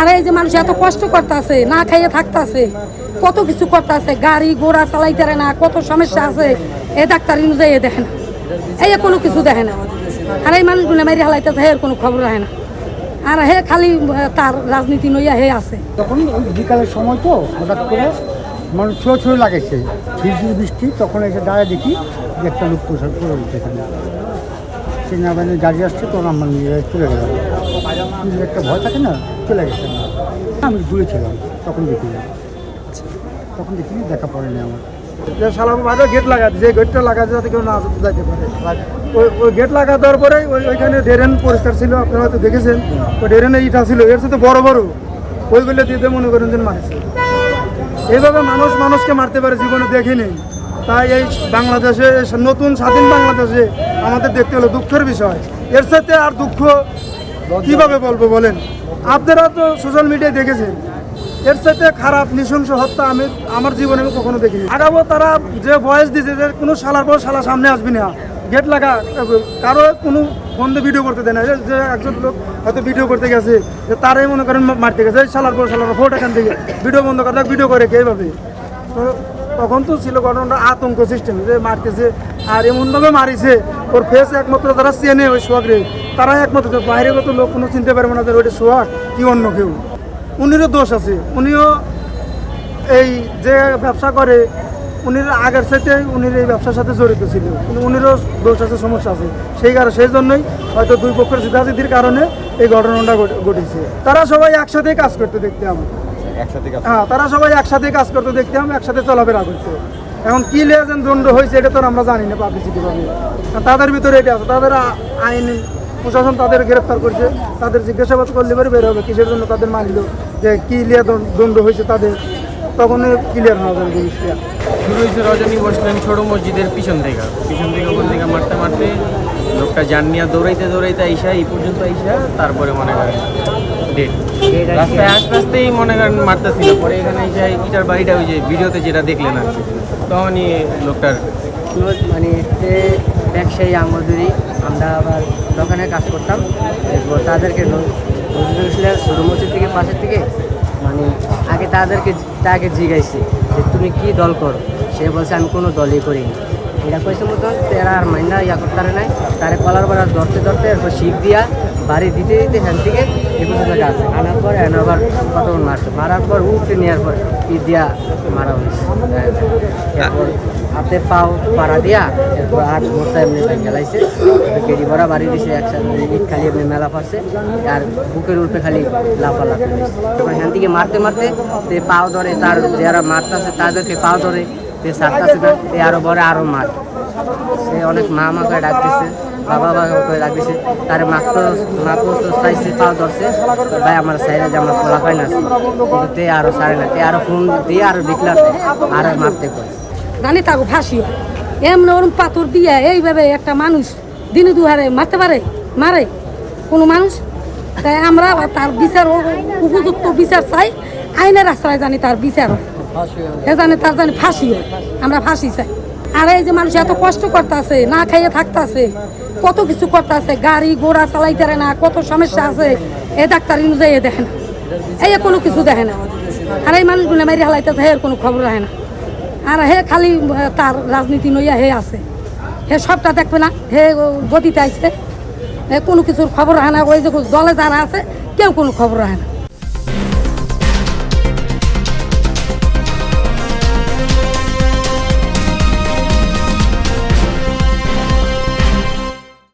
আর এই যে মানুষ এত কষ্ট করতেছে, না খাইয়ে থাকতেছে, কত কিছু করতেছে, গাড়ি ঘোড়া চালাইতে না, কত সমস্যা আছে, এ ডাক্তার অনুযায়ী দেখে না, এই কোনো কিছু দেখে না। আর এই মানুষগুলো মারি হালাইতেছে, এর কোনো খবর রাখে না। আর হে খালি তার রাজনীতি নইয়া হে আছে। তখন বিকালের সময় তো হঠাৎ করে মানুষ ছুঁড়ো লাগেছে, ঝিরঝির বৃষ্টি, তখন এসে দাঁড়ায় দেখি যে একটা লোক প্রসার করে উঠছে এখানে। সেনাবাহিনীর গাড়ি আসছে, তখন আমার নিজেরা চলে গেলাম। একটা ভয় থাকে না, চলে গেছে। আমি দূরে ছিলাম, তখন দেখিনি, দেখা পড়েনি আমার। যে সালাম ভালো গেট লাগাতে, যে গেটটা লাগাতে যাতে কেউ না যাইতে পারে, ওই গেট লাগা দেওয়ার পরে ওইখানে ড্রেন পরিষ্কার ছিল, আপনারা হয়তো দেখেছেন। ওই ড্রেনে ইটা ছিল, এর সাথে বড় বড় ওইগুলো দিয়ে মনে করেন যে মারছে। এইভাবে মানুষকে মারতে পারে জীবনে দেখিনি। তাই এই বাংলাদেশে, নতুন স্বাধীন বাংলাদেশে আমাদের দেখতে হলো দুঃখের বিষয়। এর সাথে আর দুঃখ কীভাবে বলবো বলেন? আপনারা তো সোশ্যাল মিডিয়ায় দেখেছেন, এর সাথে খারাপ নৃশংস হত্যা আমি আমার জীবনে আমি কখনো দেখিনি। আগাবো তারা যে বয়স দিয়েছে যে কোনো শালার পর শালা সামনে আসবি না, গেট লাগা, কারো কোনো বন্ধে ভিডিও করতে দেয় না। যে একজন লোক হয়তো ভিডিও করতে গেছে, যে তারাই মনে করেন মারতে গেছে, শালার পর শালার ফোট এখান থেকে ভিডিও বন্ধ করে, ভিডিও করে কে এইভাবে। তো তখন তো ছিল ঘটনাটা আতঙ্ক সিস্টেম, যে মারতেছে আর এমনভাবে মারিছে, ওর ফেস একমাত্র যারা চেনে ওই সোহাগরে, তারাই একমাত্র, বাইরে কত লোক কোনো চিনতে পারবে না যে ওইটা সোহাগ কি অন্য কেউ। উনিরও দোষ আছে, উনিও এই যে ব্যবসা করে উনির আগের সাথে উনির এই ব্যবসার সাথে জড়িত ছিল, কিন্তু উনিরও দোষ আছে, সমস্যা আছে। সেই জন্যই হয়তো দুই পক্ষের জিতাজিতির কারণে এই ঘটনাটা ঘটেছে। তারা সবাই একসাথে কাজ করতে দেখতাম, হ্যাঁ, তারা সবাই একসাথে কাজ করতে দেখতাম, একসাথে চলাফেরা করছে। এখন কি লেজেন দণ্ড হয়েছে এটা তো আমরা জানি না পাবলিসিটিভাবে। তাদের ভিতরে এটা আছে, তাদের আইন প্রশাসন তাদের গ্রেফতার করছে, তাদের জিজ্ঞাসাবাদ করলে পরে বের হবে কিসের জন্য তাদের মারল, যে কি লিয়ে দণ্ড হয়েছে তাদের, তখন ক্লিয়ার হওয়া যাবে জিনিসটা। শুরু হয়েছে রজনী বসলেন ছোট মসজিদের পিছন থেকে ওখান থেকে মারতে মারতে লোকটা জান নিয়ে দৌড়াইতে আইসা এই পর্যন্ত আইসা, তারপরে মনে করেন ডেট রাস্তায় আস্তেই মনে করেন মারতেছিল। পরে এখানে এসে ইটার বাড়িটা ওই যে ভিডিওতে যেটা দেখলেন আর কি, তখনই লোকটার মানে ব্যবসায়ী আমদুরি, আমরা আবার দোকানে কাজ করতাম। এরপর তাদেরকে ছোট মসজিদ থেকে পাশের থেকে মানে তাকে জিজ্ঞাসি যে তুমি কি দল করো, সে বলছে আমি কোনো দলই করিনি। এটা কইছে মতন তারা আর মাইনা করতে নাই, তারা কলার বাড়া ধরতে এরপর শিখ দিয়া বাড়ি দিতে হ্যান থেকে একুশ টাকা আছে আনার পর আবার কতক্ষণ মারার পর উঠে নেওয়ার পর ঈদ দিয়া মারা হয়েছে। এরপর হাতে পাও পাড়া দিয়া এরপর হাত মোর্চা এমনি গেলাইছে, কেডি ভরা বাড়ি দিছে, একসাথে ঈদ খালি এমনি মেলা পারছে, আর বুকের উল্পে খালি লাফালাফি হয়েছে। তারপর হ্যান থেকে মারতে তে পাও ধরে, তার যারা মারতেছে তাদেরকে পাও ধরে, তে সারতেছে না, তে আরো বড় আরো মার। সে অনেক মা করে ডাক দিছে, বাবা করে ডাক দিছে, তার মাত্র চাইছে, পাও ধরছে, ভাই আমার সাইডে যে আমার পোলা পাই না, কিন্তু তে আরো সারে না, তে আরো ফোন দিয়ে আরো দেখলাম আর মারতে করে। জানি তাকে ফাঁসি হয়, এমন ওরম পাথর দিয়ে এইভাবে একটা মানুষ দিনে দুহারে মারতে পারে, মারে কোনো মানুষ? তাই আমরা তার বিচার, উপযুক্ত বিচার চাই, আইনের আশ্রয় জানি তার বিচার হয়, তার জানি ফাঁসি হয়, আমরা ফাঁসি চাই। আর এই যে মানুষ এত কষ্ট করতেছে, না খাইয়ে থাকতেছে, কত কিছু করতেছে, গাড়ি ঘোড়া চালাইতে না, কত সমস্যা আছে, এ ডাক্তার অনুযায়ী দেখে না, এই কোনো কিছু দেখে না। আর এই মানুষগুলো মারি হালাইতেছে, এর কোনো খবর রাখে না। আর হে খালি তার রাজনীতি নইয়া হে আছে, হে সবটা দেখবে না, হে গদিতে আইছে, কোনো কিছুর খবর রাখে না। ওই যে দলে যারা আছে কেউ কোনো খবর রাখে না।